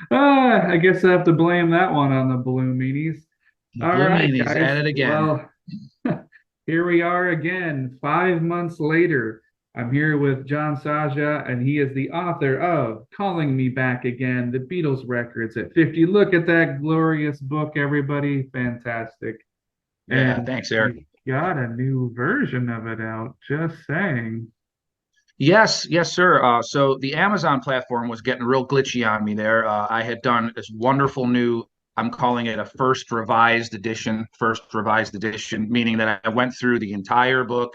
Uh, I guess I have to blame that one on the balloon meanies. the All Blue right, Meanies at guys. it again. Well, here we are again, 5 months later. I'm here with John Saja, and he is the author of Calling Me Back Again, the Beatles Records at 50. Look at that glorious book, everybody. Fantastic. Yeah, And thanks, Eric. you got a new version of it out, just saying. Yes, yes, sir. So the Amazon platform was getting real glitchy on me there. I had done this wonderful new, I'm calling it a first revised edition, meaning that I went through the entire book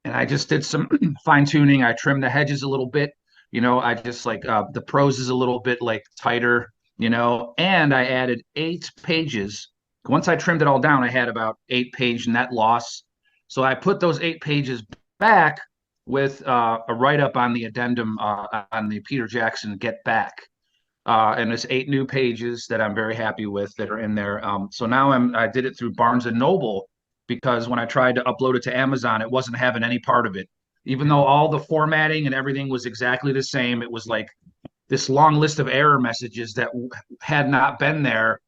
and I just did some fine tuning. I trimmed the hedges a little bit. I just like the prose is a little bit like tighter, and I added 8 pages. Once I trimmed it all down, I had about 8 page net loss. So I put those 8 pages back with a write up on the addendum on the Peter Jackson Get Back. And there's 8 new pages that I'm very happy with that are in there. So now I did it through Barnes and Noble because when I tried to upload it to Amazon, it wasn't having any part of it. Even though all the formatting and everything was exactly the same, it was like this long list of error messages that had not been there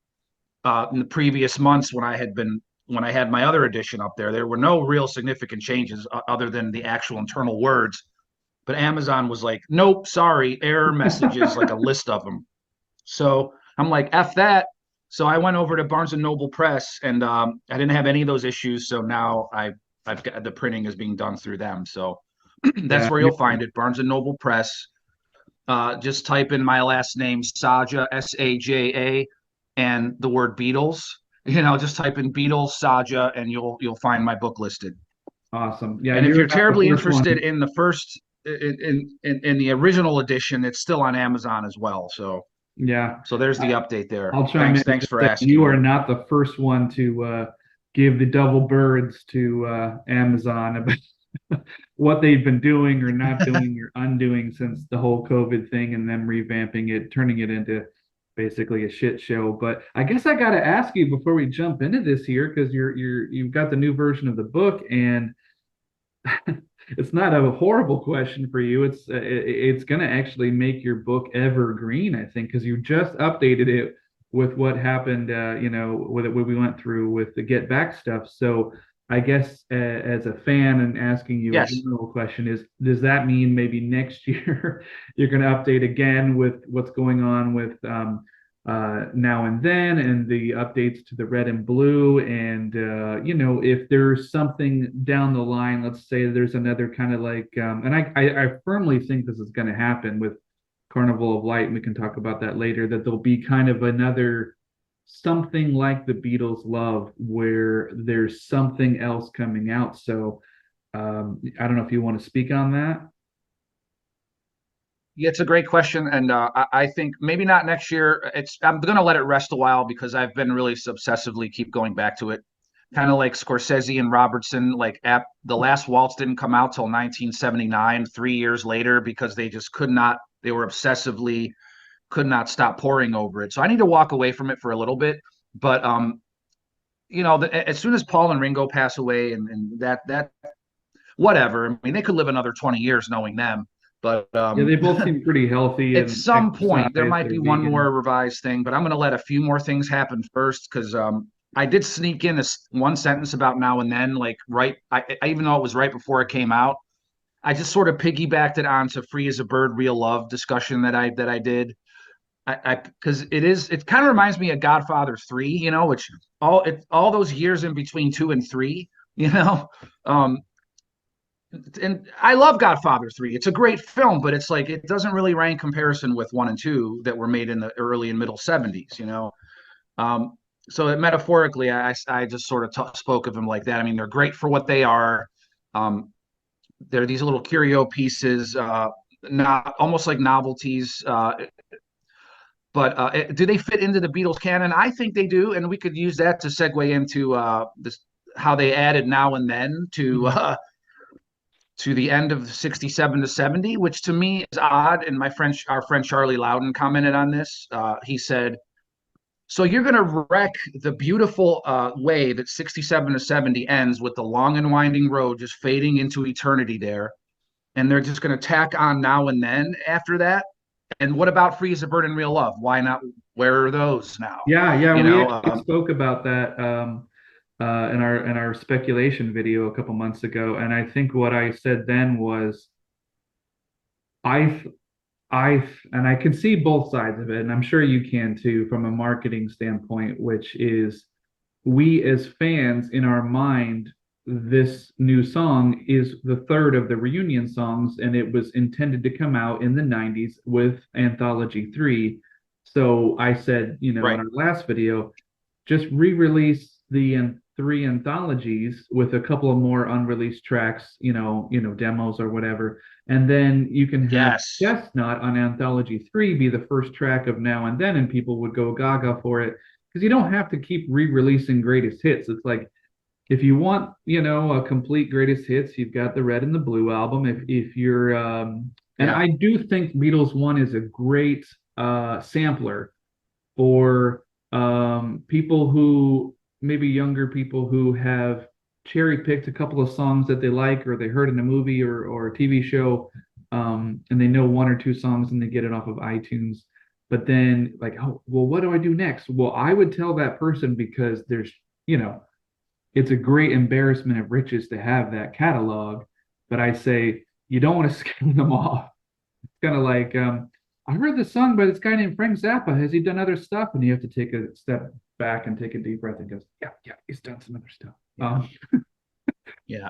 in the previous months when I had my other edition up there. There were no real significant changes other than the actual internal words. But Amazon was like, nope, sorry, error messages, like a list of them. So I'm like, F that. So I went over to Barnes and Noble Press, and I didn't have any of those issues. So now I've got the printing is being done through them. So Yeah, that's where you'll find it, Barnes and Noble Press. Just type in my last name, Saja, Saja, and the word Beatles. Just type in Beatles Saja, and you'll find my book listed. awesome. Yeah, And if you're you're not the terribly first one. interested in the first in the original edition, it's still on Amazon as well. So Yeah, so there's the update there. I'll chime in Thanks and for say you asking are me. not the first one to give the double birds to Amazon about what they've been doing or not doing or undoing since the whole COVID thing and them revamping it, turning it into basically a shit show. But I guess I got to ask you before we jump into this here because you've got the new version of the book and it's not a horrible question for you. It's going to actually make your book evergreen, I think, because you just updated it with what happened, with what we went through with the Get Back stuff. So I guess as a fan and asking you a Yes. general question is, does that mean maybe next year you're going to update again with what's going on with now and then and the updates to the red and blue and if there's something down the line, let's say there's another kind of like and I firmly think this is going to happen with Carnival of Light, and we can talk about that later, that there'll be kind of another something like the Beatles love where there's something else coming out. So I don't know if you want to speak on that. Yeah, it's a great question, and I think maybe not next year. I'm going to let it rest a while because I've been really obsessively keep going back to it, kind of like Scorsese and Robertson. Like the Last Waltz didn't come out till 1979, 3 years later, because they just could not. They were obsessively could not stop poring over it. So I need to walk away from it for a little bit. But as soon as Paul and Ringo pass away, and that whatever. I mean, they could live another 20 years knowing them, but Yeah, they both seem pretty healthy at and some exercise. point there might be They're one more vegan. revised thing. But I'm going to let a few more things happen first because I did sneak in this one sentence about now and then, like even though it was right before it came out, I just sort of piggybacked it onto "Free as a Bird, Real Love" discussion that I did. I because it kind of reminds me of Godfather 3, which all those years in between 2 and 3, you know. Um, and I love Godfather 3. It's a great film, but it's like it doesn't really rank comparison with 1 and 2 that were made in the early and middle 70s, Um, so metaphorically, I just sort of spoke of them like that. I mean, they're great for what they are. Um, they're these little curio pieces, not almost like novelties. But do they fit into the Beatles canon? I think they do, and we could use that to segue into this how they added now and then Mhm. to the end of 67 to 70, which to me is odd. And our friend Charlie Loudon commented on this. He said, so you're going to wreck the beautiful way that 67 to 70 ends with the long and winding road just fading into eternity there. And they're just going to tack on now and then after that. And what about Free as a Bird and Real Love? Why not? Where are those now? Yeah, yeah, You we know, actually spoke about that in our speculation video a couple months ago, and I think what I said then was I and I can see both sides of it, and I'm sure you can too, from a marketing standpoint, which is we as fans in our mind, this new song is the third of the reunion songs, and it was intended to come out in the 90s with Anthology 3. So I said, you know, in right? our last video, just re-release the three anthologies with a couple of more unreleased tracks, demos or whatever, and then you can have Yes. Chestnut on Anthology 3 be the first track of Now and Then, and people would go gaga for it because you don't have to keep re-releasing greatest hits. It's like if you want, a complete greatest hits, you've got the Red and the Blue album. If you're and Yeah. I do think Beatles One is a great sampler for people who maybe younger people who have cherry picked a couple of songs that they like or they heard in a movie or a TV show, and they know one or two songs and they get it off of iTunes. But then, like, oh, well, what do I do next? Well, I would tell that person because you know, it's a great embarrassment of riches to have that catalog. But I say you don't want to scare them off. It's kind of like I heard the song by this guy named Frank Zappa. Has he done other stuff? And you have to take a step back and take a deep breath and goes, yeah, yeah, he's done some other stuff. Yeah. Yeah.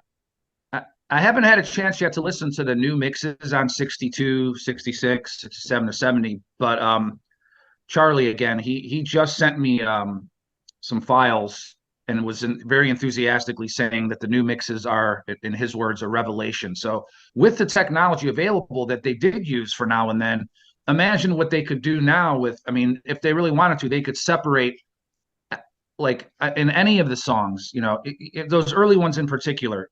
I haven't had a chance yet to listen to the new mixes on 62, 66, 67 to 70, but Charlie again, he just sent me some files and was very enthusiastically saying that the new mixes are, in his words, a revelation. So with the technology available that they did use for Now and Then, imagine what they could do now with, I mean, if they really wanted to, they could separate like in any of the songs, those early ones in particular,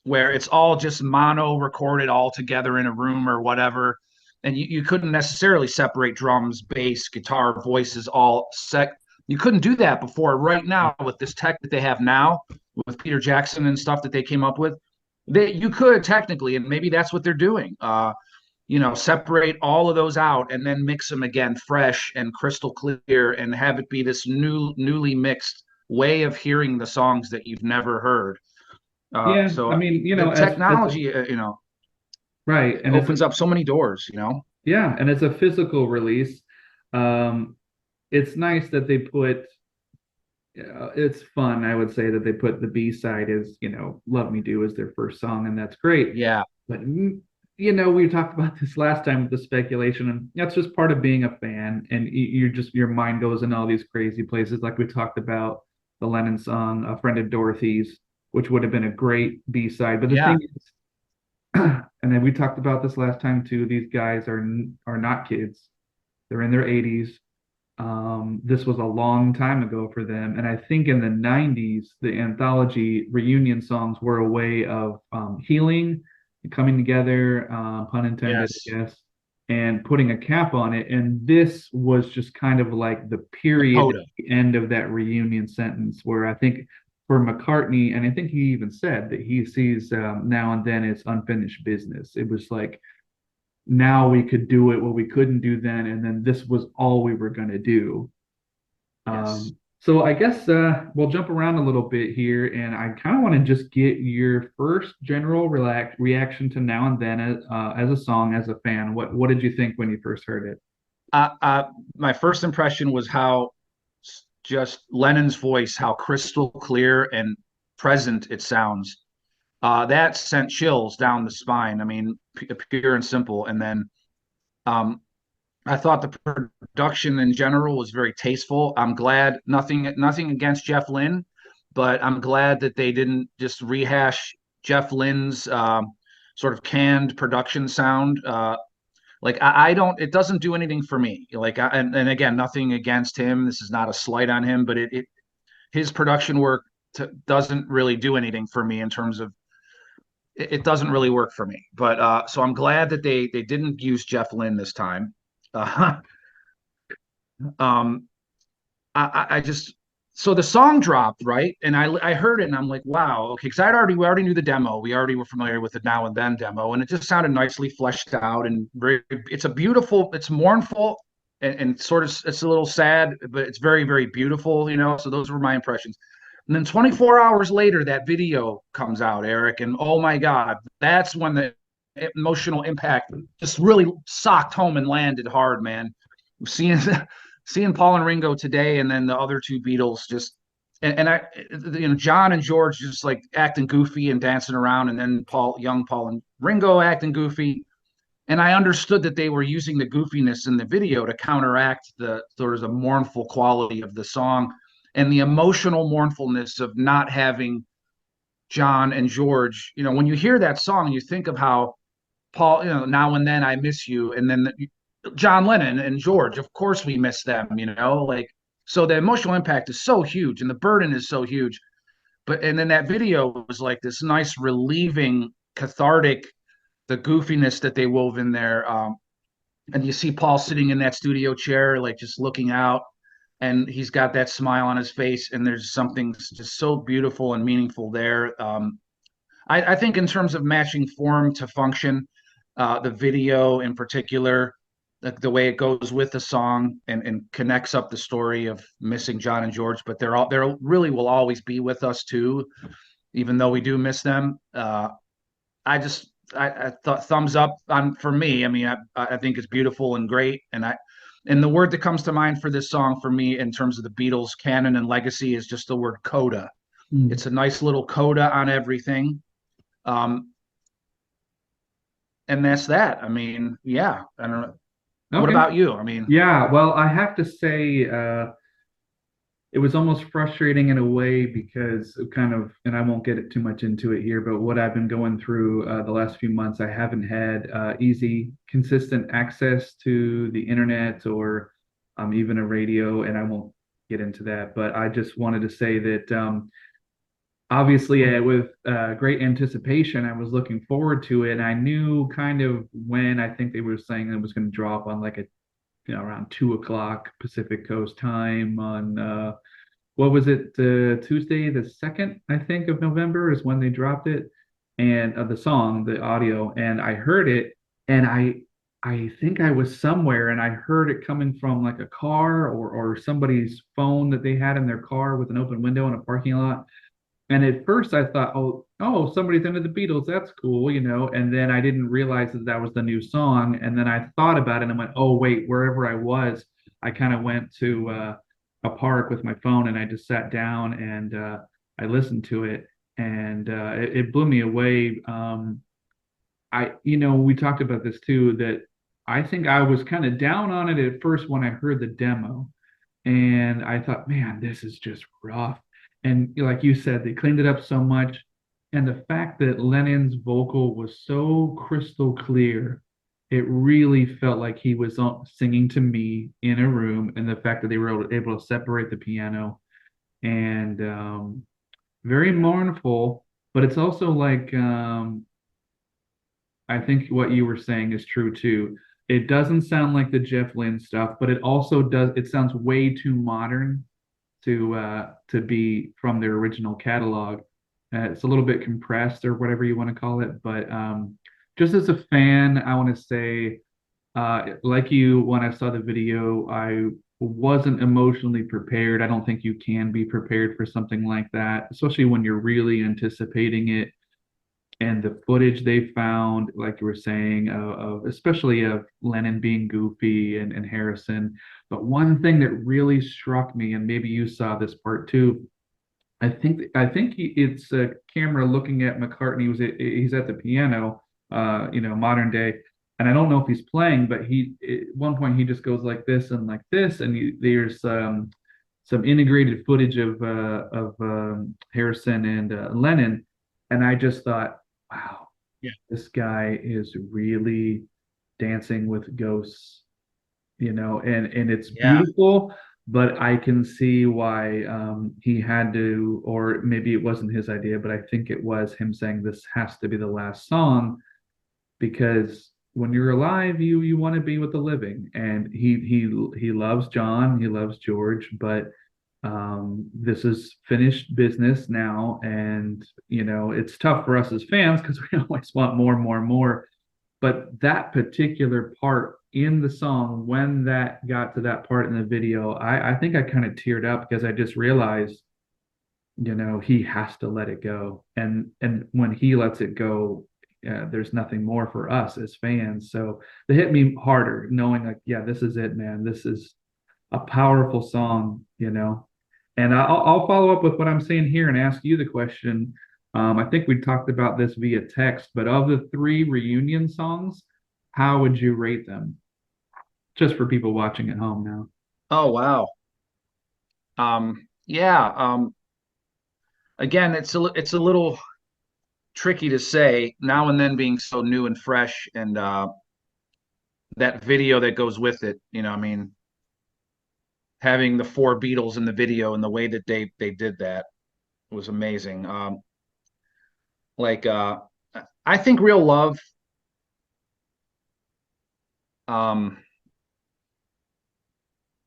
where it's all just mono recorded all together in a room or whatever. And you couldn't necessarily separate drums, bass, guitar, voices, all set. You couldn't do that before. Right now, with this tech that they have now, with Peter Jackson and stuff that they came up with, you could technically, and maybe that's what they're doing. Separate all of those out and then mix them again fresh and crystal clear and have it be this newly mixed way of hearing the songs that you've never heard. Yeah, I So mean, the as a, technology, right, it and it's a, opens up so many doors. yeah, and it's a physical release. Um, it's nice that they put. It's fun, I would say, that they put the B side as "Love Me Do" as their first song, and that's great. Yeah. But we talked about this last time with the speculation, and that's just part of being a fan. And your mind goes in all these crazy places, like we talked about the Lennon song "A Friend of Dorothy's," which would have been a great B side. But the Yeah. thing is, and then we talked about this last time too. These guys are not kids; they're in their 80s. This was a long time ago for them, and I think in the 90s, the anthology reunion songs were a way of healing, coming together, pun intended, I Yes. guess, and putting a cap on it. And this was just kind of like the The period at coda. the end of that reunion sentence, where I think for McCartney, and I think he even said that he sees Now and Then as unfinished business. It was like now we could do it what we couldn't do then, and then this was all we were going to do. Yes. So I guess we'll jump around a little bit here, and I kind of want to just get your first general reaction to Now and Then as a song, as a fan. What did you think when you first heard it? My first impression was how just Lennon's voice, how crystal clear and present it sounds. That sent chills down the spine. I mean, pure and simple. And then um, I thought the production in general was very tasteful. I'm glad nothing against Jeff Lynne, but I'm glad that they didn't just rehash Jeff Lynne's sort of canned production sound. Like I don't, it doesn't do anything for me. Like, and again, nothing against him. This is not a slight on him, but his production work doesn't really do anything for me in terms of it doesn't really work for me. But so I'm glad that they didn't use Jeff Lynne this time. Uh, um, I just so the song dropped, right? And I heard it and I'm like, wow, okay, because we already knew the demo. We already were familiar with the Now and Then demo, and it just sounded nicely fleshed out and very. It's a beautiful, it's mournful and sort of it's a little sad, but it's very very beautiful, you know. So those were my impressions. And then 24 hours later, that video comes out, Eric, and oh my God, that's when the emotional impact just really socked home and landed hard, man. Seeing seeing Paul and Ringo today, and then the other two Beatles just and I, you know, John and George just like acting goofy and dancing around, and then young Paul and Ringo acting goofy. And I understood that they were using the goofiness in the video to counteract the sort of the mournful quality of the song and the emotional mournfulness of not having John and George. You know, when you hear that song, you think of how Paul, you know, Now and Then I Miss You, and then John Lennon and George, of course we miss them, you know, like so the emotional impact is so huge and the burden is so huge. But and then that video was like this nice relieving, cathartic, the goofiness that they wove in there. And you see Paul sitting in that studio chair, like just looking out, and he's got that smile on his face, and there's something just so beautiful and meaningful there. I think in terms of matching form to function, the video in particular, the way it goes with the song and connects up the story of missing John and George, but they're really will always be with us too, even though we do miss them. I thought thumbs up on for me. I mean, I think it's beautiful and great, and the word that comes to mind for this song for me in terms of the Beatles canon and legacy is just the word coda. Mm. It's a nice little coda on everything. Um, and that's that. I mean, yeah, I don't know. What Okay. about you? I mean, Yeah, well, I have to say, it was almost frustrating in a way because of kind of, and I won't get it too much into it here, but what I've been going through the last few months, I haven't had easy, consistent access to the internet or even a radio, and I won't get into that. But I just wanted to say that obviously with great anticipation, I was looking forward to it, and I knew kind of when I think they were saying it was going to drop on like a around 2 o'clock Pacific Coast time on what was it, Tuesday the 2nd, I think, of November is when they dropped it, and the song, the audio, and I heard it, and I think I was somewhere and I heard it coming from like a car or somebody's phone that they had in their car with an open window in a parking lot. And at first I thought, somebody's into the Beatles. That's cool, you know. And then I didn't realize that that was the new song. And then I thought about it and I went, oh, wait, wherever I was, I kind of went to a park with my phone and I just sat down and I listened to it. And it blew me away. We talked about this too, that I think I was kind of down on it at first when I heard the demo. And I thought, man, this is just rough. And like you said, they cleaned it up so much. And the fact that Lennon's vocal was so crystal clear, it really felt like he was singing to me in a room. And the fact that they were able to separate the piano and very mournful, but it's also like I think what you were saying is true too. It doesn't sound like the Jeff Lynne stuff, but it also does. It sounds way too modern to be from their original catalog. It's a little bit compressed or whatever you want to call it. But just as a fan, I want to say, like you, when I saw the video, I wasn't emotionally prepared. I don't think you can be prepared for something like that, especially when you're really anticipating it and the footage they found, like you were saying, especially of Lennon being goofy and Harrison. But one thing that really struck me, and maybe you saw this part too, I think it's a camera looking at McCartney. He's at the piano, modern day, and I don't know if he's playing, but he at one point he just goes like this, and there's some integrated footage of Harrison and Lennon, and I just thought, wow, yeah, this guy is really dancing with ghosts, and it's yeah, beautiful, but I can see why he had to, or maybe it wasn't his idea, but I think it was him saying this has to be the last song because when you're alive, you want to be with the living, and he loves John, he loves George, but This is finished business now, and it's tough for us as fans because we always want more and more and more. But that particular part in the song, when that got to that part in the video, I think I kind of teared up because I just realized, he has to let it go, and when he lets it go, there's nothing more for us as fans. So they hit me harder, knowing like, yeah, this is it, man. This is a powerful song. And I'll follow up with what I'm saying here and ask you the question. I think we talked about this via text, but of the three reunion songs, how would you rate them? Just for people watching at home now. Oh wow. Yeah. Again, it's a little tricky to say now and then being so new and fresh, and that video that goes with it. I mean, having the four Beatles in the video and the way that they did that was amazing. Like I think Real Love um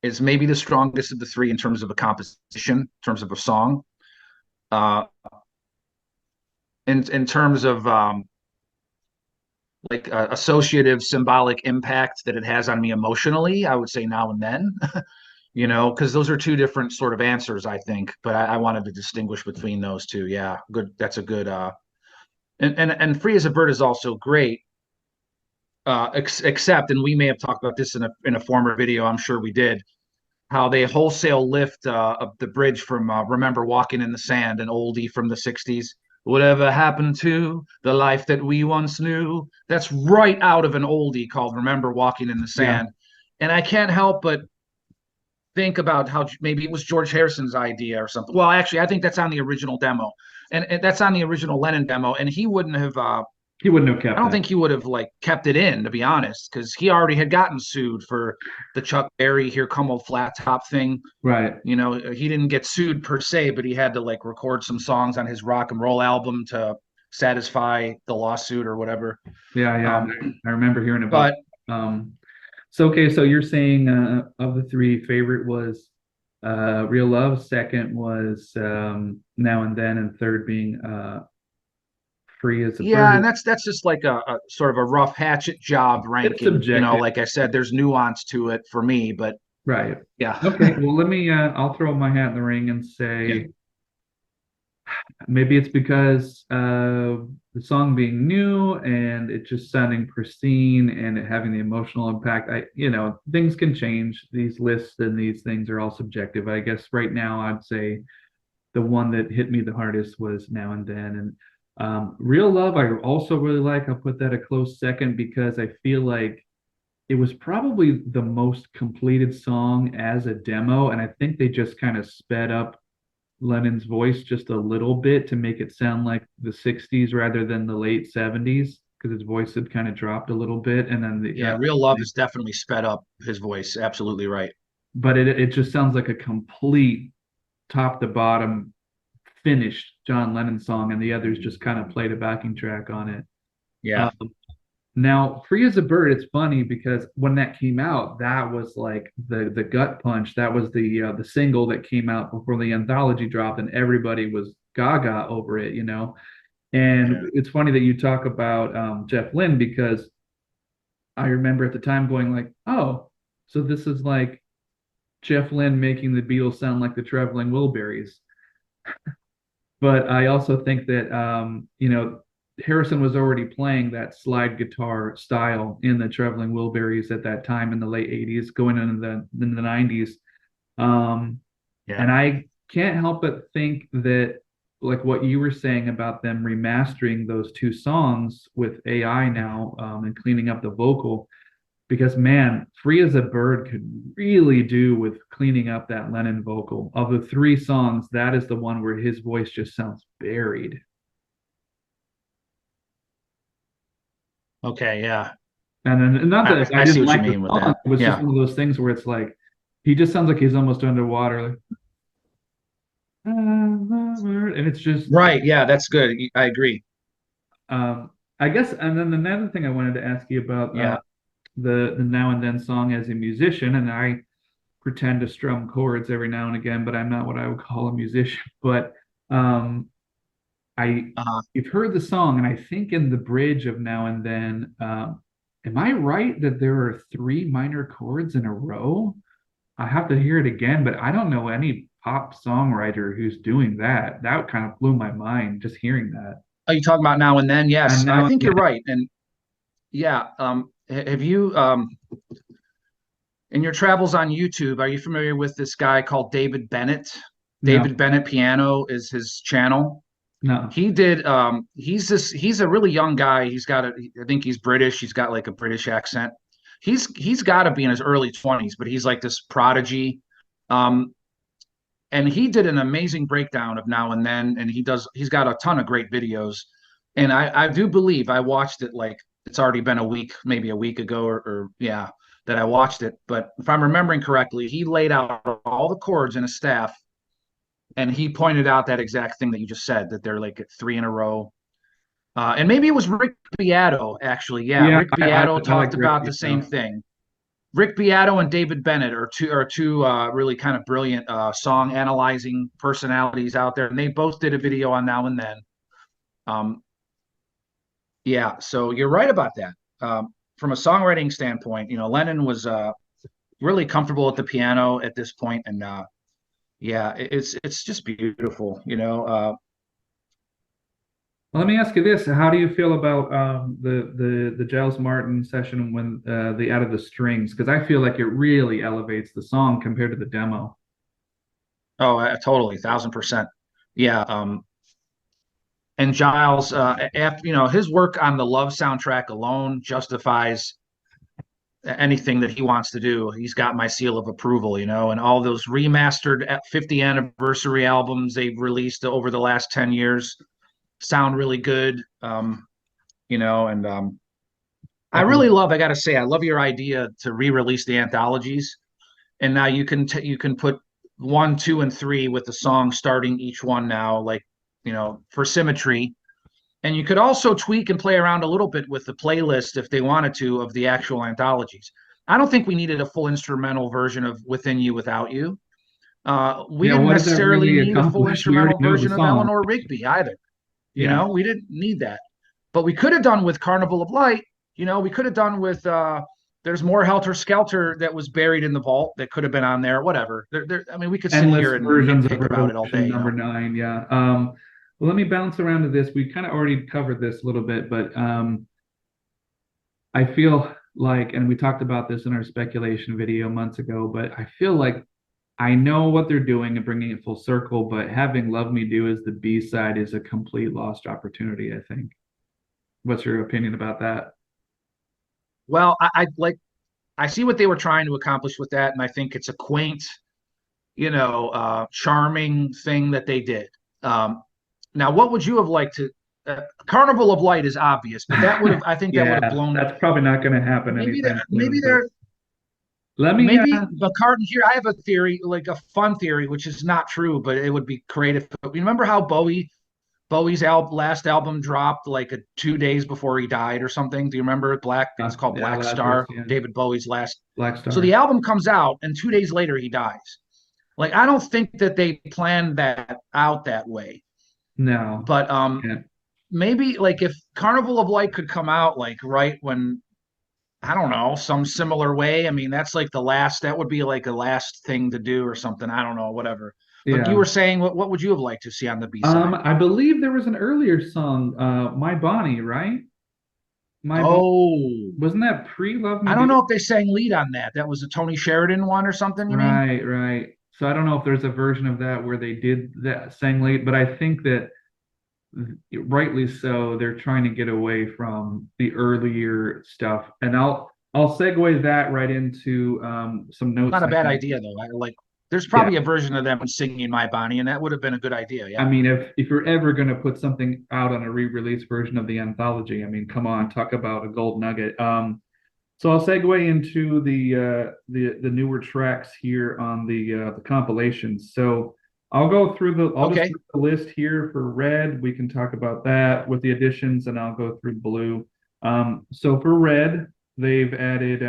is maybe the strongest of the three in terms of a composition, in terms of a song. Uh in terms of like associative symbolic impact that it has on me emotionally, I would say Now and Then. Because those are two different sort of answers, I think. But I wanted to distinguish between those two. Yeah, good. That's a good. And Free as a Bird is also great. Except, and we may have talked about this in a former video. I'm sure we did. How they wholesale lift up the bridge from Remember Walking in the Sand, an oldie from the '60s. Whatever happened to the life that we once knew? That's right out of an oldie called Remember Walking in the Yeah. Sand. And I can't help but think about how maybe it was George Harrison's idea or something. Well, actually, I think that's on the original demo, and that's on the original Lennon demo. And he wouldn't have. He wouldn't have I kept don't that. think he would have like kept it in, to be honest, because he already had gotten sued for the Chuck Berry "Here Come Old Flat Top" thing. Right. He didn't get sued per se, but he had to like record some songs on his rock and roll album to satisfy the lawsuit or whatever. Yeah, yeah. Um, I remember hearing about but that. So okay, so you're saying of the three, favorite was Real Love, second was Now and Then, and third being Free as a Yeah, Bird. and that's just like a sort of a rough hatchet job It's ranking. subjective. Like I said, there's nuance to it for me, but Right. yeah, Okay, well let me I'll throw my hat in the ring and yeah, say maybe it's because the song being new and it just sounding pristine and it having the emotional impact. Things can change. These lists and these things are all subjective. I guess right now I'd say the one that hit me the hardest was Now and Then. And Real Love, I also really like. I'll put that a close second because I feel like it was probably the most completed song as a demo. And I think they just kind of sped up Lennon's voice just a little bit to make it sound like the 60s rather than the late 70s because his voice had kind of dropped a little bit. And then yeah. Real Love has definitely sped up his voice. Absolutely right. but it just sounds like a complete top to bottom finished John Lennon song, and the others just kind of played a backing track on it. Yeah, Um, Now, Free as a Bird, it's funny because when that came out, that was like the gut punch. That was the single that came out before the anthology dropped, and everybody was gaga over it. And yeah. it's funny that you talk about Jeff Lynne because I remember at the time going like, oh, so this is like Jeff Lynne making the Beatles sound like the Traveling Wilburys. But I also think that Harrison was already playing that slide guitar style in the Traveling Wilburys at that time in the late '80s, going into the '90s. Um, Yeah. and I can't help but think that, like what you were saying about them remastering those two songs with AI now and cleaning up the vocal, because man, Free as a Bird could really do with cleaning up that Lennon vocal. Of the three songs, that is the one where his voice just sounds buried. Okay. Yeah. And then, not that I I see didn't what you like the mean with song, that. it was just Yeah. one of those things where it's like he just sounds like he's almost underwater, like, and it's just Right. Yeah. That's good. I agree. I guess. And then another thing I wanted to ask you about Yeah. the Now and Then song as a musician, and pretend to strum chords every now and again, but I'm not what I would call a musician. But um, I Uh, you've heard the song, and I think in the bridge of Now and Then, am I right that there are three minor chords in a row? I have to hear it again, but I don't know any pop songwriter who's doing that. That kind of blew my mind just hearing that. are you talking about Now and Then? And Yes, I now, think yeah, you're right. And yeah, have you in your travels on YouTube, are you familiar with this guy called David Bennett? no, David Bennett Piano is his channel. no. He's a really young guy. I think he's British. He's got like a British accent. He's got to be in his early 20s, but he's like this prodigy. Um, and he did an amazing breakdown of Now and Then, and he's got a ton of great videos. And I do believe I watched it, like it's already been a week, maybe a week ago, or yeah, that I watched it. But if I'm remembering correctly, he laid out all the chords in a staff, and he pointed out that exact thing that you just said, that they're like at three in a row. And maybe it was Rick Beato, actually. Yeah, Yeah, Rick I Beato like talked Rick about the same Beato. thing. Rick Beato and David Bennett are two really kind of brilliant song analyzing personalities out there, and they both did a video on Now and Then. Um, yeah, so you're right about that. From a songwriting standpoint, Lennon was really comfortable at the piano at this point, and yeah, it's just beautiful. Well, let me ask you this: how do you feel about the Giles Martin session when they added the strings? Because I feel like it really elevates the song compared to the demo. Oh, totally, 1,000%. Yeah. And Giles, after his work on the Love soundtrack alone justifies anything that he wants to do. He's got my seal of approval, and all those remastered 50 anniversary albums they've released over the last 10 years sound really good. And I Oh, really love, I got to say, I love your idea to re-release the anthologies. And now you can put one, two, and three with the song starting each one now, like, for symmetry. And you could also tweak and play around a little bit with the playlist if they wanted to of the actual anthologies. I don't think we needed a full instrumental version of Within You Without You. We yeah. didn't What does that necessarily really need a full accomplish? We already instrumental know the version of song. Eleanor Rigby either. Yeah. We didn't need that. But we could have done with Carnival of Light, we could have done with there's more Helter Skelter that was buried in the vault that could have been on there, whatever. I mean, we could sit Endless here and versions of nitpick about it all Revolution day. number nine. Yeah. Well, let me bounce around to this. We kind of already covered this a little bit, but I feel like, and we talked about this in our speculation video months ago, but I feel like I know what they're doing and bringing it full circle, but having Love Me Do as the B side is a complete lost opportunity, I think. What's your opinion about that? Well, I see what they were trying to accomplish with that, and I think it's a quaint, charming thing that they did. Now, what would you have liked to? Carnival of Light is obvious, but I think that would have Yeah, blown. that's probably not going to happen Maybe anytime there, maybe soon, but there, let me, maybe McCartney here. I have a theory, like a fun theory, which is not true, but it would be creative. You remember how Bowie's last album dropped like 2 days before he died or something? Do you remember Black? It's called yeah, Black Lazarus, Star, yeah, David Bowie's last. Black So the Star. album comes out, and 2 days later he dies. Like, I don't think that they planned that out that way. No, But yeah, maybe like if Carnival of Light could come out like right when, I don't know, some similar way. I mean, that would be like a last thing to do or something. I don't know, whatever. But you yeah. were saying, what would you have liked to see on the B side? I believe there was an earlier song, "My Bonnie," right? My Bonnie. Oh, Wasn't that pre-Love Me I Do? don't know if they sang lead on that. That was a Tony Sheridan one or something, you mean? Right, right. So I don't know if there's a version of that where they did that sang late, but I think that rightly so, they're trying to get away from the earlier stuff. And I'll segue that right into some notes Not a I bad have. idea though. There's Yeah. probably a version of them singing My Bonnie, and that would have been a good idea. I Yeah. mean, if you're ever going to put something out on a re-release version of the anthology, I mean, come on, talk about a gold nugget. So I'll segue into the newer tracks here on the compilations. So I'll just Okay. do the list here for Red. We can talk about that with the additions, and I'll go through Blue. So for Red, they've added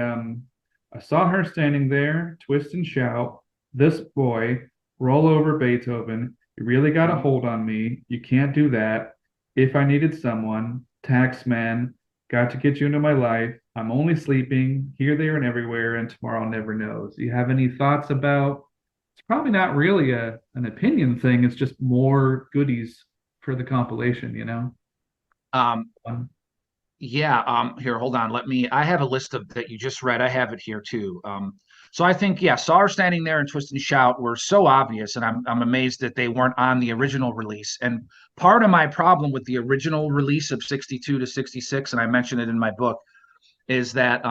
I saw her standing there, twist and shout, this boy, roll over Beethoven. You really got a hold on me. You can't do that. If I needed someone, taxman, got to get you into my life. I'm only sleeping here, there, and everywhere, and tomorrow never knows. Do you have any thoughts about? It's probably not really an opinion thing. It's just more goodies for the compilation, you know? Um, Um, Yeah, here, hold on. I have a list of that you just read. I have it here too. So I think, yeah, Saw Her Standing There and Twist and Shout were so obvious, and I'm amazed that they weren't on the original release. And part of my problem with the original release of 62 to 66, and I mentioned it in my book, is that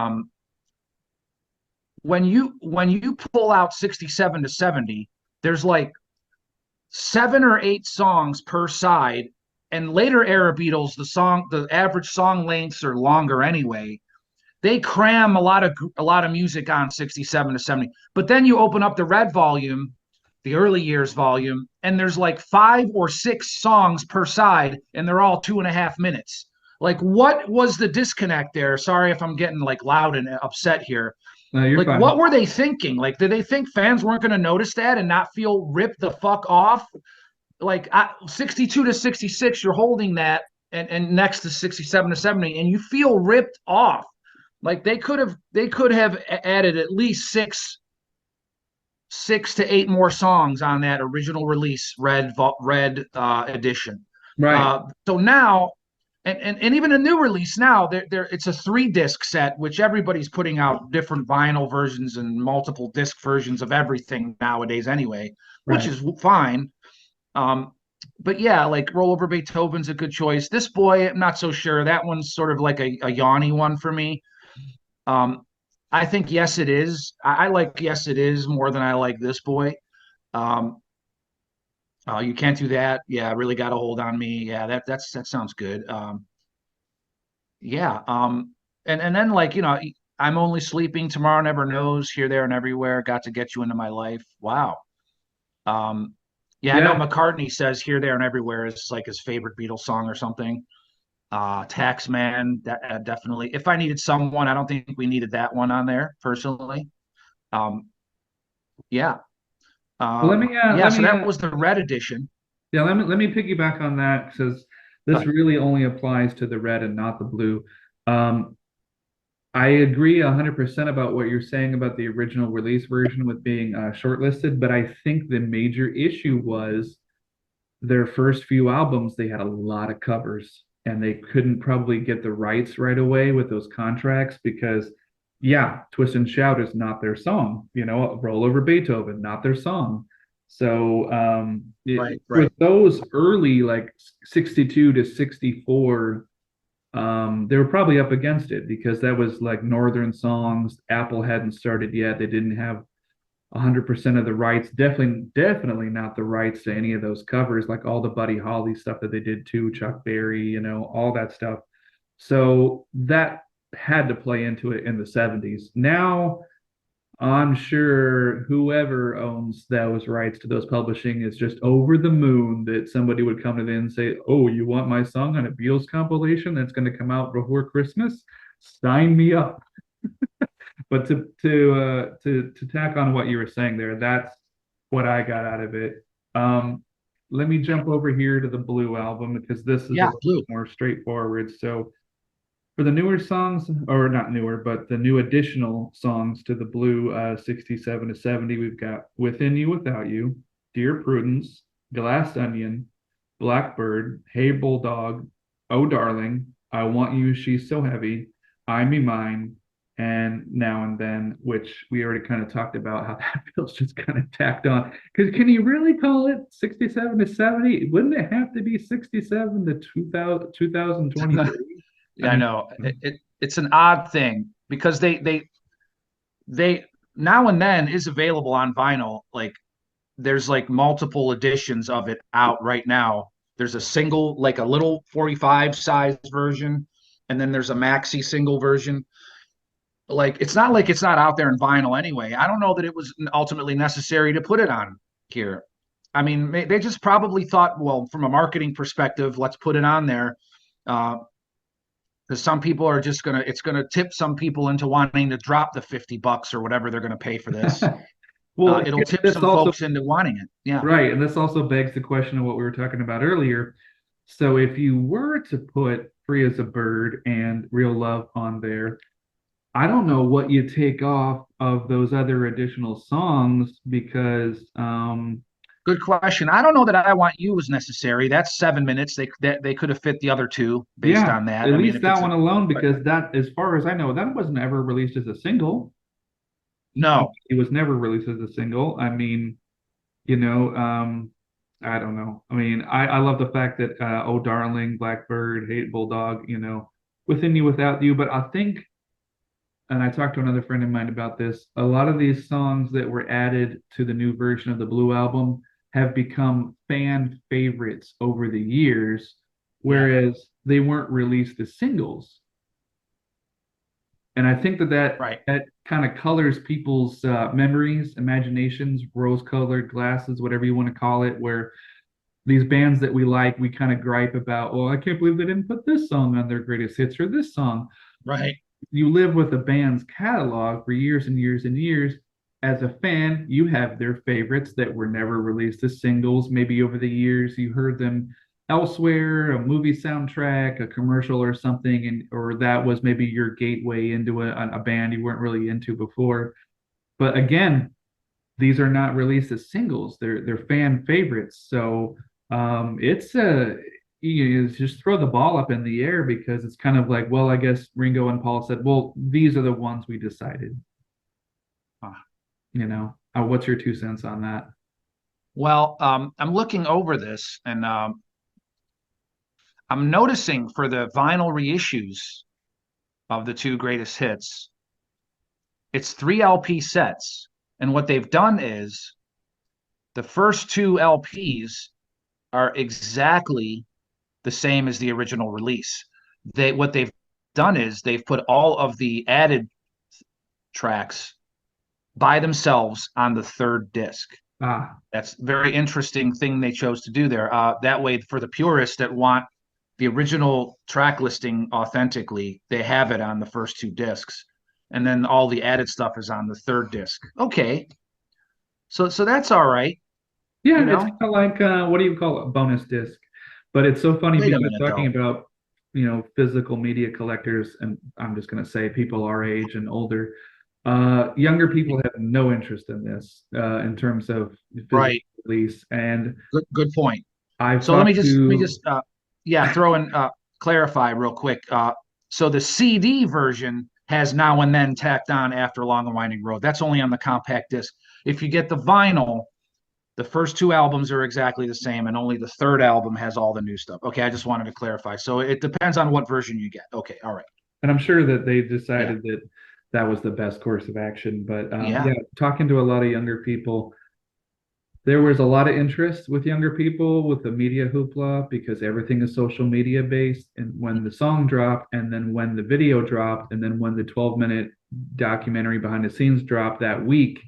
when you pull out 67 to 70, there's like 7 or 8 songs per side. And later era Beatles, the average song lengths are longer anyway. They cram a lot of music on 67 to 70. But then you open up the red volume, the early years volume, and there's like 5 or 6 songs per side, and they're all 2.5 minutes. Like, what was the disconnect there? Sorry if I'm getting like loud and upset here. no, you're Like, fine. what were they thinking? Like, did they think fans weren't going to notice that and not feel ripped the fuck off? Like 62 to 66, you're holding that, and next to 67 to 70, and you feel ripped off. Like they could have added at least six to eight more songs on that original release red edition. Right. So now, and even a new release now, it's a 3 disc set, which everybody's putting out different vinyl versions and multiple disc versions of everything nowadays anyway, which Right. is fine. um, but yeah, like Roll Over Beethoven's a good choice. This boy, I'm not so sure. That one's sort of like a yawny one for me. Um, I think Yes It Is. I like Yes It Is more than I like This Boy. Um, you can't do that. Yeah, really got a hold on me. Yeah, that sounds good. Yeah. And then like I'm only sleeping. Tomorrow never knows. Here, there, and everywhere. Got to get you into my life. Wow. Um, yeah, I know Yeah. McCartney says Here, There, and Everywhere is like his favorite Beatles song or something. Taxman, definitely. If I needed someone, I don't think we needed that one on there personally. Um, yeah. Well, Yeah, let so me that was the red edition. yeah, let me piggyback on that because Go this ahead. really only applies to the red and not the blue. Um, I agree 100% about what you're saying about the original release version with being shortlisted, but I think the major issue was their first few albums, they had a lot of covers and they couldn't probably get the rights right away with those contracts because, yeah, Twist and Shout is not their song. You know, Roll Over Beethoven, not their song. So Right, with right. those early, like 62 to 64, they were probably up against it because that was like Northern songs. Apple hadn't started yet. They didn't have 100% of the rights. Definitely not the rights to any of those covers, like all the Buddy Holly stuff that they did too, Chuck Berry, you know, all that stuff. So that had to play into it in the 70s. Now, I'm sure whoever owns those rights to those publishing is just over the moon that somebody would come to them and say, "Oh, you want my song on a Beatles compilation that's going to come out before Christmas? Sign me up." But to tack on what you were saying there, that's what I got out of it. Um, Let me jump over here to the Blue album because this is a Yeah, little blue. more straightforward. So for the newer songs, or not newer, but the new additional songs to the Blue 67 to 70, we've got Within You Without You, Dear Prudence, Glass Onion, Blackbird, Hey Bulldog, Oh Darling, I Want You, She's So Heavy, I Me Mine, and Now and Then, which we already kind of talked about how that feels just kind of tacked on. Because can you really call it 67 to 70? Wouldn't it have to be 67 to 2000, 2023? I Yeah, I mean, know. It's an odd thing because they Now and Then is available on vinyl. Like there's like multiple editions of it out right now. There's a single, like a little 45 size version, and then there's a maxi single version. Like it's not like it's not out there in vinyl anyway. I don't know that it was ultimately necessary to put it on here. I mean, they just probably thought, well, from a marketing perspective, let's put it on there. Uh, because some people are just gonna it's gonna tip some people into wanting to drop the $50 or whatever they're gonna pay for this. Well, It'll tip that's some also folks into wanting it. Yeah. right, and this also begs the question of what we were talking about earlier. So if you were to put Free as a Bird and Real Love on there, I don't know what you take off of those other additional songs because Good question. I don't know that I Want You was necessary. That's 7 minutes. They could have fit the other two based yeah, on that. at I mean, least if that it's a one alone, because that, as far as I know, that wasn't ever released as a single. I mean, no, it was never released as a single. I mean, you know, I don't know. I mean, I love the fact that Oh Darling, Blackbird, Hate Bulldog, Within You, Without You, but I think, and I talked to another friend of mine about this, a lot of these songs that were added to the new version of the Blue album have become fan favorites over the years, yeah, whereas they weren't released as singles. And I think right. that kind of colors people's memories, imaginations, rose-colored glasses, whatever you want to call it, where these bands that we like, we kind of gripe about, well, I can't believe they didn't put this song on their greatest hits or this song. Right. You live with a band's catalog for years and years and years. As a fan, you have their favorites that were never released as singles. Maybe over the years you heard them elsewhere, a movie soundtrack, a commercial or something, and or that was maybe your gateway into a band you weren't really into before. But again, these are not released as singles. They're fan favorites. So it's a you just throw the ball up in the air because it's kind of like, well, I guess Ringo and Paul said, well, these are the ones we decided. Ah. What's your 2 cents on that? Well, I'm looking over this and I'm noticing for the vinyl reissues of the two greatest hits, it's 3 LP sets. And what they've done is the first two LPs are exactly the same as the original release. What they've done is they've put all of the added tracks by themselves on the third disc. Ah, That's a very interesting thing they chose to do there. That way, for the purists that want the original track listing authentically, they have it on the first two discs, and then all the added stuff is on the third disc. Okay, so that's all right. You yeah, it's kind know, of like what do you call it? A bonus disc. But it's so funny wait a because minute talking though. about, physical media collectors, and I'm just going to say people our age and older, younger people have no interest in this in terms of physical Right. release. And Good point. I've So let me talked just let me to, just yeah, throw in clarify real quick. So the CD version has Now and Then tacked on after Long and Winding Road. That's only on the compact disc. If you get the vinyl, the first two albums are exactly the same, and only the third album has all the new stuff. Okay, I just wanted to clarify. So it depends on what version you get. Okay, all right. and I'm sure that they Yeah, decided that that was the best course of action. But yeah, yeah, talking to a lot of younger people, there was a lot of interest with younger people with the media hoopla because everything is social media based. And when the song dropped, and then when the video dropped, and then when the 12-minute documentary behind the scenes dropped that week.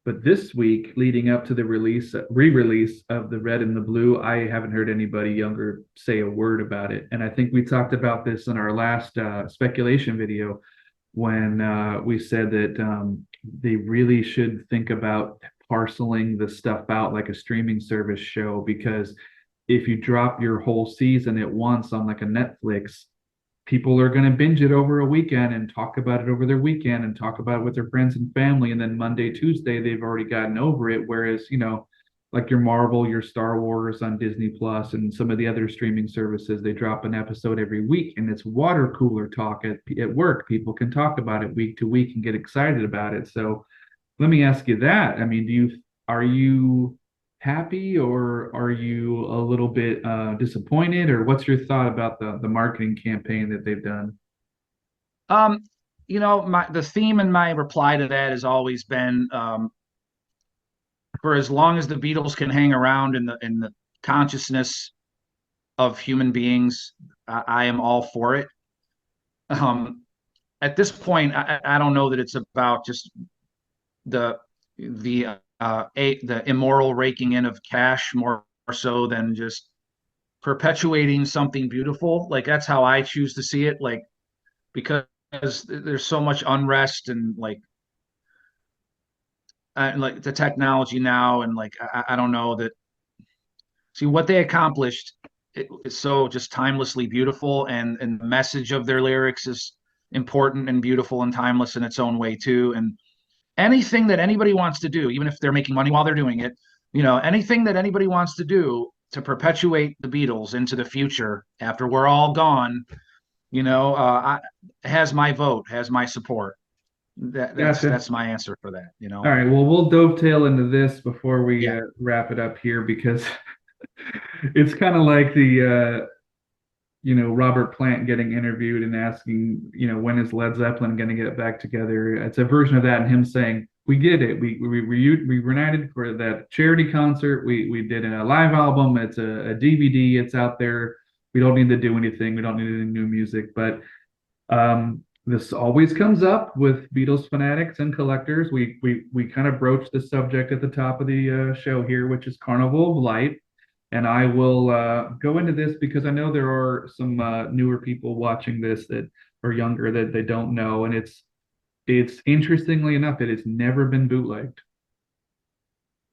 But this week, leading up to the re-release of the Red and the Blue, I haven't heard anybody younger say a word about it. And I think we talked about this in our last speculation video when we said that they really should think about parceling the stuff out like a streaming service show, because if you drop your whole season at once on like a Netflix, people are going to binge it over a weekend and talk about it over their weekend and talk about it with their friends and family. And then Monday, Tuesday, they've already gotten over it. Whereas, like your Marvel, your Star Wars on Disney Plus, and some of the other streaming services, they drop an episode every week, and it's water cooler talk at work. People can talk about it week to week and get excited about it. So let me ask you that. I mean, are you happy, or are you a little bit disappointed, or what's your thought about the marketing campaign that they've done? um, the theme in my reply to that has always been for as long as the Beatles can hang around in the consciousness of human beings, I am all for it. Um, at this point, I don't know that it's about just the the the immoral raking in of cash more so than just perpetuating something beautiful. Like that's how I choose to see it. Like because there's so much unrest and like the technology now, and like I don't know that. See what they accomplished. It's so just timelessly beautiful, and the message of their lyrics is important and beautiful and timeless in its own way too. And anything that anybody wants to do, even if they're making money while they're doing it, anything that anybody wants to do to perpetuate the Beatles into the future after we're all gone, has my vote, has my support. Gotcha. That's my answer for that. All right. Well, we'll dovetail into this before we Yeah. wrap it up here because it's kind of like Robert Plant getting interviewed and asking, when is Led Zeppelin going to get back together? It's a version of that, and him saying, "We get it. We reunited for that charity concert. We did a live album. It's a DVD. It's out there. We don't need to do anything. We don't need any new music." But this always comes up with Beatles fanatics and collectors. We kind of broached the subject at the top of the show here, which is Carnival of Light. And I will go into this because I know there are some newer people watching this that are younger that they don't know, and it's interestingly enough, it has never been bootlegged.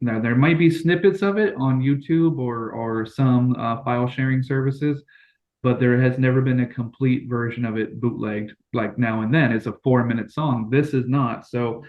Now there might be snippets of it on YouTube or some file sharing services, but there has never been a complete version of it bootlegged. Like Now and Then is a 4-minute song. This is not. So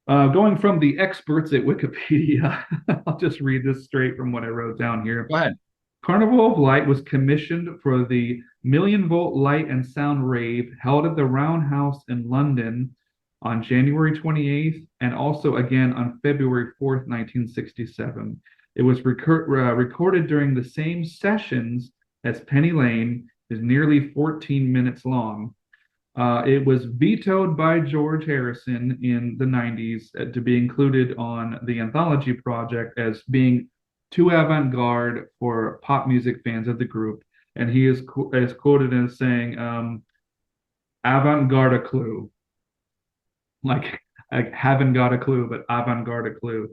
going from the experts at Wikipedia, I'll just read this straight from what I wrote down here. Go ahead. Carnival of Light was commissioned for the Million Volt Light and Sound Rave held at the Roundhouse in London on January 28th and also again on February 4th, 1967. It was recorded during the same sessions as Penny Lane, is nearly 14 minutes long. It was vetoed by George Harrison in the 90s to be included on the Anthology Project as being too avant-garde for pop music fans of the group. And he is quoted as saying, avant-garde a clue. Like, I haven't got a clue, but avant-garde a clue.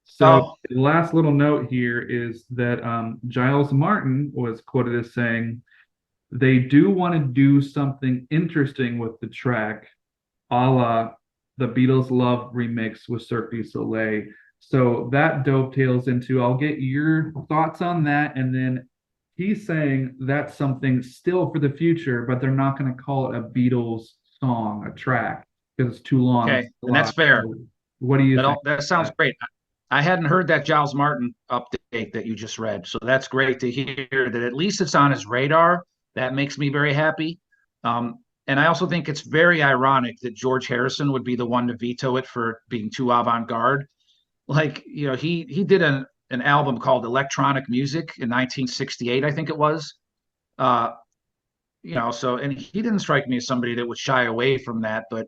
So Oh, the last little note here is that Giles Martin was quoted as saying, they do want to do something interesting with the track, a la the Beatles Love remix with Cirque du Soleil. So that dovetails into, I'll get your thoughts on that. And then he's saying that's something still for the future, but they're not going to call it a Beatles song, a track, because it's too long. okay, It's a and that's lot. fair. So what do you think That about sounds that? great. I hadn't heard that Giles Martin update that you just read, so that's great to hear that at least it's on his radar. That makes me very happy. And I also think it's very ironic that George Harrison would be the one to veto it for being too avant-garde. Like, he did an album called Electronic Music in 1968, I think it was. Uh, so and he didn't strike me as somebody that would shy away from that, but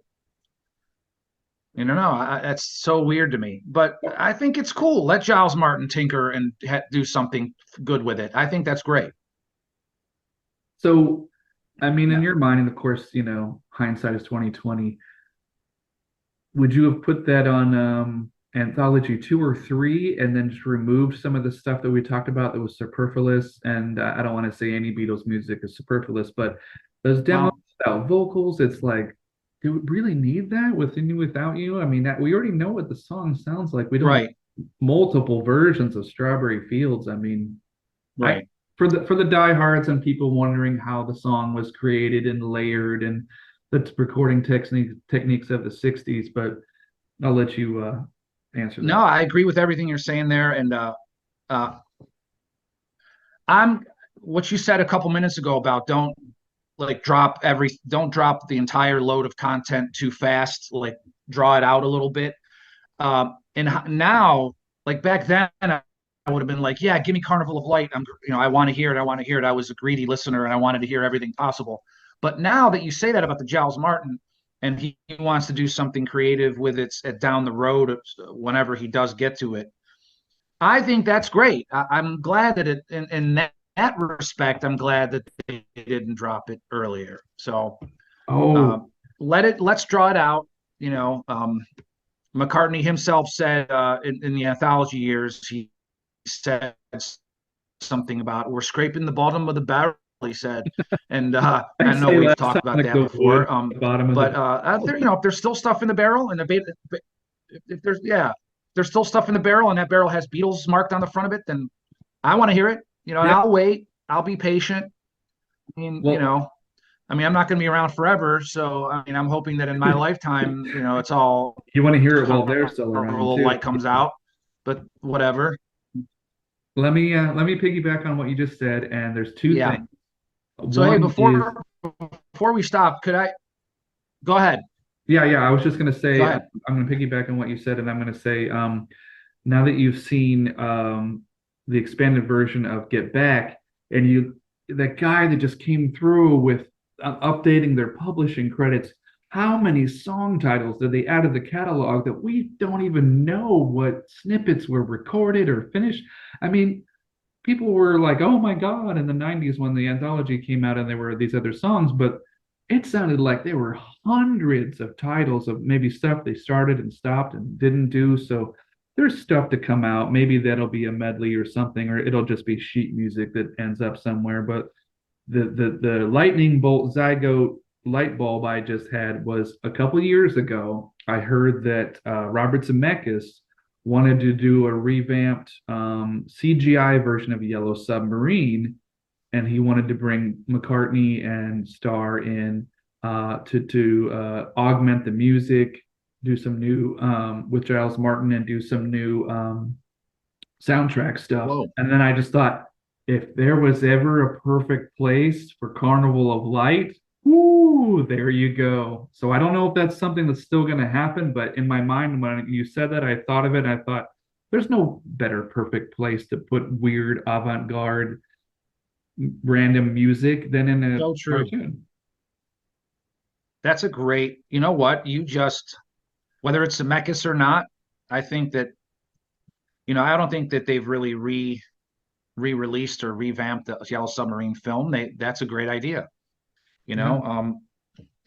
no, that's so weird to me. But I think it's cool. Let Giles Martin tinker and do something good with it. I think that's great. So, I mean, in Yeah. your mind, and of course, hindsight is 2020. Would you have put that on anthology 2 or 3 and then just removed some of the stuff that we talked about that was superfluous? And I don't want to say any Beatles music is superfluous, but those demos Well, without vocals, it's like, do we really need that within you without you? I mean, that we already know what the song sounds like. We don't need right, multiple versions of Strawberry Fields. I mean, I right. for the diehards and people wondering how the song was created and layered and the recording techniques of the 60s, but I'll let you answer No, that. I agree with everything you're saying there. And uh, I'm what you said a couple minutes ago about don't drop the entire load of content too fast. Like draw it out a little bit. And now, like back then, I would have been like, yeah, give me Carnival of Light. I want to hear it. I want to hear it. I was a greedy listener and I wanted to hear everything possible. But now that you say that about the Giles Martin, and he wants to do something creative with it down the road whenever he does get to it, I think that's great. I'm glad that in that respect, I'm glad that they didn't drop it earlier. So Oh, um, let's draw it out. McCartney himself said in the anthology years, he said something about we're scraping the bottom of the barrel, he said. And I I know say we've that talked sounds about like that the wood before. at the bottom of But the there, if there's still stuff in the barrel, and if there's there's still stuff in the barrel, and that barrel has Beatles marked on the front of it, then I want to hear it. And yeah. I'll wait. I'll be patient. I mean, Well, I'm not going to be around forever. So, I mean, I'm hoping that in my lifetime, it's all you want to hear it while they're still around Carnival too. light comes out. But whatever. Let me piggyback on what you just said, and there's two Yeah. things. So, hey, One is, before we stop, could I go ahead? yeah, I was just gonna Go say, ahead. I'm gonna piggyback on what you said, and I'm gonna say, now that you've seen the expanded version of Get Back, and that guy that just came through with updating their publishing credits, how many song titles did they add to the catalog that we don't even know what snippets were recorded or finished? I mean, people were like, "Oh my God," in the 90s when the anthology came out and there were these other songs, but it sounded like there were hundreds of titles of maybe stuff they started and stopped and didn't do. So there's stuff to come out. Maybe that'll be a medley or something, or it'll just be sheet music that ends up somewhere. But the lightning bolt zygote light bulb I just had was a couple years ago. I heard that Robert Zemeckis wanted to do a revamped CGI version of Yellow Submarine, and he wanted to bring McCartney and Starr in to augment the music, do some new with Giles Martin, and do some new soundtrack stuff. Whoa. And then I just thought, if there was ever a perfect place for Carnival of Light, whoo, there you go. So I don't know if that's something that's still going to happen, but in my mind, when you said that, I thought of it. And I thought, there's no better perfect place to put weird avant-garde random music than in a So true. cartoon. That's a great, you know what? Whether it's Zemeckis or not, I think that, I don't think that they've really re-released or revamped the Yellow Submarine film. That's a great idea, you Yeah. know.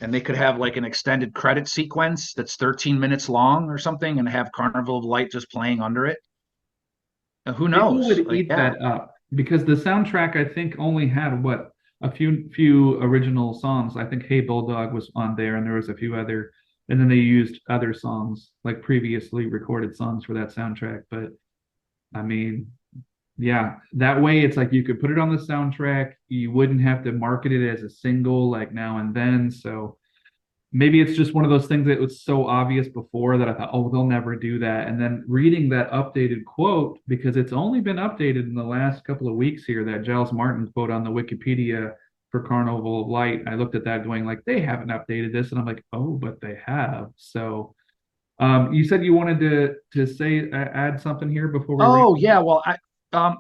And they could have like an extended credit sequence that's 13 minutes long or something, and have Carnival of Light just playing under it. Who People knows? would Like, eat yeah, that up because the soundtrack, I think, only had what, a few original songs. I think Hey Bulldog was on there, and there was a few other, and then they used other songs like previously recorded songs for that soundtrack. But I mean, yeah, that way it's like you could put it on the soundtrack. You wouldn't have to market it as a single like now and then. So maybe it's just one of those things that was so obvious before that I thought, oh, they'll never do that. And then reading that updated quote, because it's only been updated in the last couple of weeks here, that Giles Martin quote on the Wikipedia for Carnival of Light, I looked at that going like, they haven't updated this. And I'm like, oh, but they have. So you said you wanted to say add something here before we wrap oh up? yeah, well, um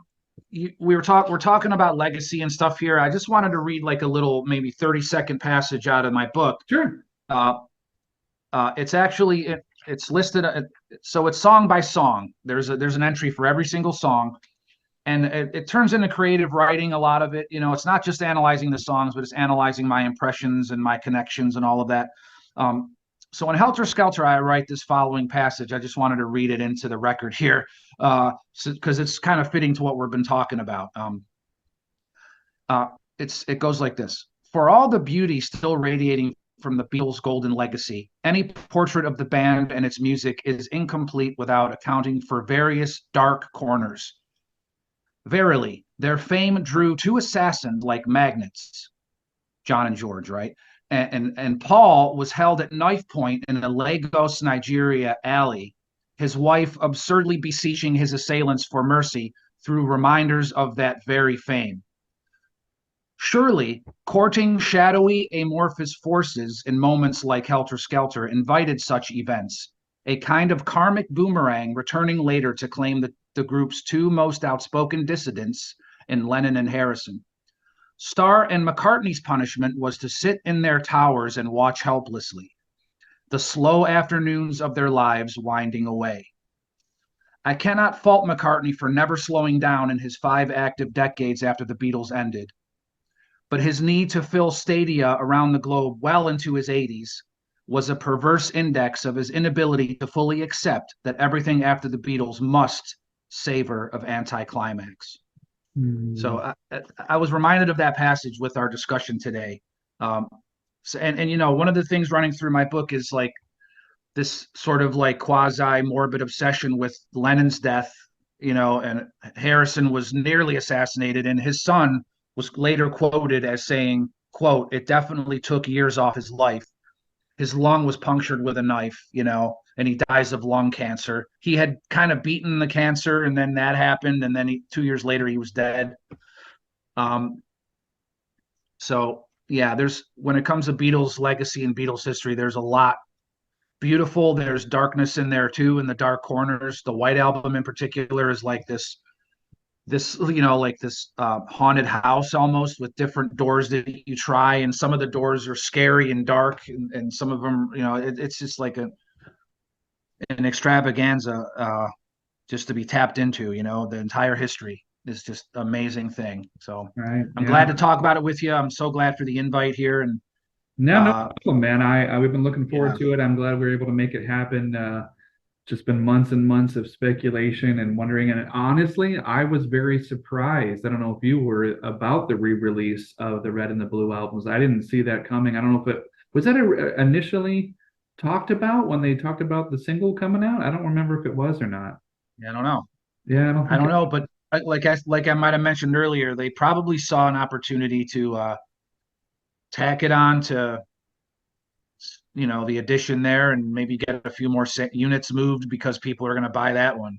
we're talking about legacy and stuff here. I just wanted to read like a little maybe 30-second passage out of my book. Sure. Uh, it's actually it's listed. So it's song by song. There's an entry for every single song, and it turns into creative writing. A lot of it, it's not just analyzing the songs, but it's analyzing my impressions and my connections and all of that. Um, so in Helter Skelter, I write this following passage. I just wanted to read it into the record here, because it's kind of fitting to what we've been talking about. Uh, it goes like this: For all the beauty still radiating from the Beatles' golden legacy, any portrait of the band and its music is incomplete without accounting for various dark corners. Verily, their fame drew two assassins like magnets, John and George, right? And Paul was held at knife point in a Lagos, Nigeria alley, his wife absurdly beseeching his assailants for mercy through reminders of that very fame. Surely, courting shadowy amorphous forces in moments like Helter Skelter invited such events, a kind of karmic boomerang returning later to claim the group's two most outspoken dissidents in Lennon and Harrison. Starr and McCartney's punishment was to sit in their towers and watch helplessly, the slow afternoons of their lives winding away. I cannot fault McCartney for never slowing down in his 5 active decades after the Beatles ended, but his need to fill stadia around the globe well into his 80s was a perverse index of his inability to fully accept that everything after the Beatles must savor of anticlimax. So Hmm. I was reminded of that passage with our discussion today. So, and you know, one of the things running through my book is like this sort of like quasi morbid obsession with Lennon's death, you know, and Harrison was nearly assassinated, and his son was later quoted as saying, "quote It definitely took years off his life. His lung was punctured with a knife, you know, and he dies of lung cancer. He had kind of beaten the cancer, and then that happened, and then 2 years later he was dead." Um, so yeah, there's when it comes to Beatles legacy and Beatles history, there's a lot beautiful. There's darkness in there too, in the dark corners. The White Album in particular is like this you know like this haunted house almost with different doors that you try, and some of the doors are scary and dark, and some of them, you know, it's just like an extravaganza just to be tapped into. You know, the entire history is just amazing thing. So Right. I'm Yeah. glad to talk about it with you. I'm so glad for the invite here, and No, no uh problem, man. We've been looking forward yeah. to it. I'm glad we were able to make it happen. Just been months and months of speculation and wondering. And honestly, I was very surprised. I don't know if you were about the re-release of the Red and the Blue albums. I didn't see that coming. I don't know if it was that initially talked about when they talked about the single coming out. I don't remember if it was or not. I don't know. Yeah, I don't I think don't it. know, but like I might have mentioned earlier, they probably saw an opportunity to tack it on to, you know, the addition there, and maybe get a few more units moved because people are going to buy that one.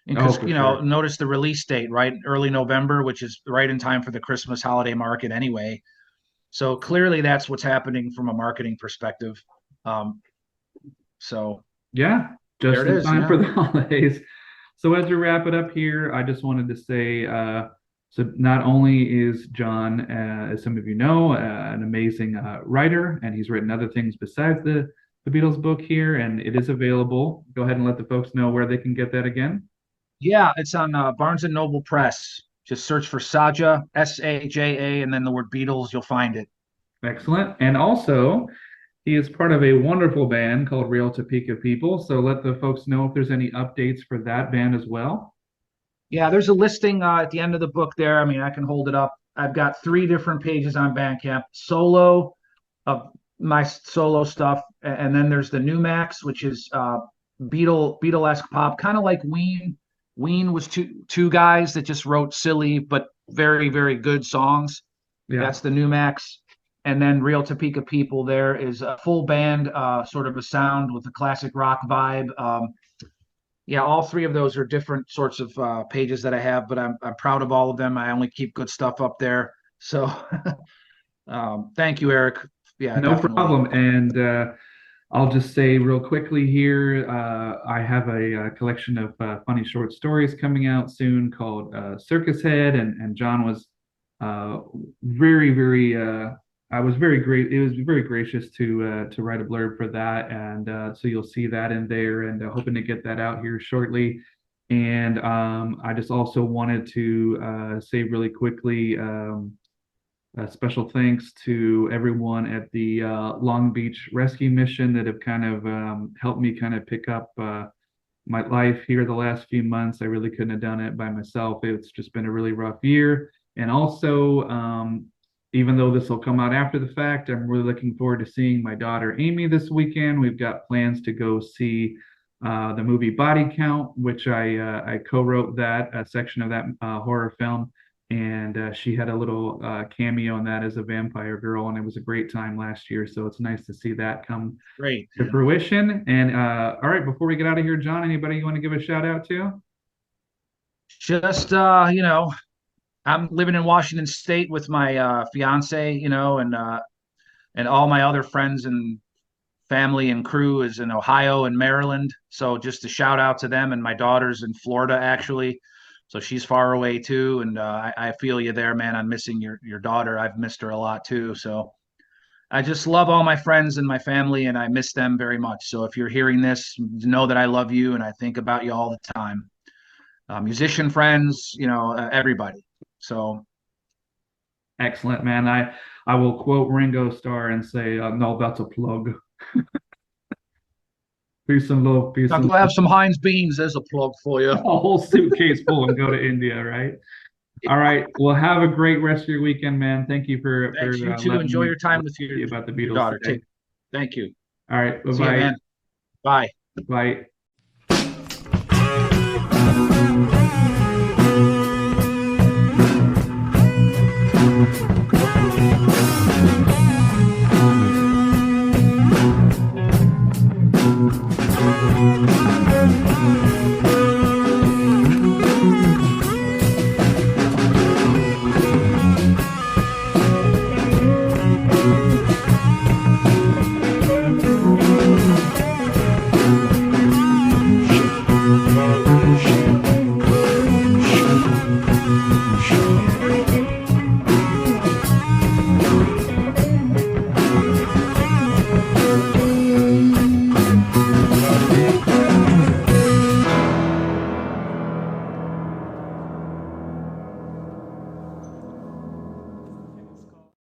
And Oh, because, for you know, sure. notice the release date, right? Early November, which is right in time for the Christmas holiday market anyway. So clearly that's what's happening from a marketing perspective. Um, so Yeah, there just it in is. time Yeah. for the holidays. So as we wrap it up here, I just wanted to say, so not only is John, as some of you know, an amazing writer, and he's written other things besides the Beatles book here, and it is available. Go ahead and let the folks know where they can get that again. Yeah, it's on Barnes and Noble Press. Just search for Saja, Saja, and then the word Beatles. You'll find it. Excellent. And also, he is part of a wonderful band called Real Topeka People. So let the folks know if there's any updates for that band as well. Yeah, there's a listing at the end of the book there. I mean, I can hold it up. I've got three different pages on Bandcamp. Solo of my solo stuff, and then there's the New Max, which is Beatlesque pop, kind of like Ween. Ween was two guys that just wrote silly but very very good songs. Yeah. That's the New Max. And then Real Topeka People, there is a full band, sort of a sound with a classic rock vibe. Yeah, all three of those are different sorts of pages that I have, but I'm proud of all of them. I only keep good stuff up there. So thank you, Eric. Yeah, No definitely. problem. And I'll just say real quickly here, I have a collection of funny short stories coming out soon called Circus Head, and John was uh, very, very. I was very great. It was very gracious to write a blurb for that, and so you'll see that in there, and hoping to get that out here shortly. And I just also wanted to say really quickly. Special thanks to everyone at the Long Beach Rescue Mission that have kind of helped me kind of pick up my life here the last few months. I really couldn't have done it by myself. It's just been a really rough year. And also, even though this will come out after the fact, I'm really looking forward to seeing my daughter Amy this weekend. We've got plans to go see the movie Body Count, which I co-wrote that a section of that horror film, and she had a little cameo in that as a vampire girl, and it was a great time last year. So it's nice to see that come Great. to fruition. And all right, before we get out of here, John, anybody you want to give a shout out to? Just you know, I'm living in Washington State with my fiance, you know, and all my other friends and family and crew is in Ohio and Maryland. So just a shout out to them, and my daughter's in Florida actually. So she's far away too, and I feel you there, man. I'm missing your daughter. I've missed her a lot too. So I just love all my friends and my family, and I miss them very much. So if you're hearing this, know that I love you and I think about you all the time. Musician friends, you know, everybody. So Excellent, man. I will quote Ringo Starr and say, "No, that's a plug." Peace and love, peace I'll and go have some Heinz beans. There's a plug for you. a whole suitcase full and go to India, right? All right. Well, have a great rest of your weekend, man. Thank you for Thanks. You too. letting Enjoy me your time with see about the your Beatles daughter. today. Thank you. All right. See you, Bye-bye. man. Bye. Bye.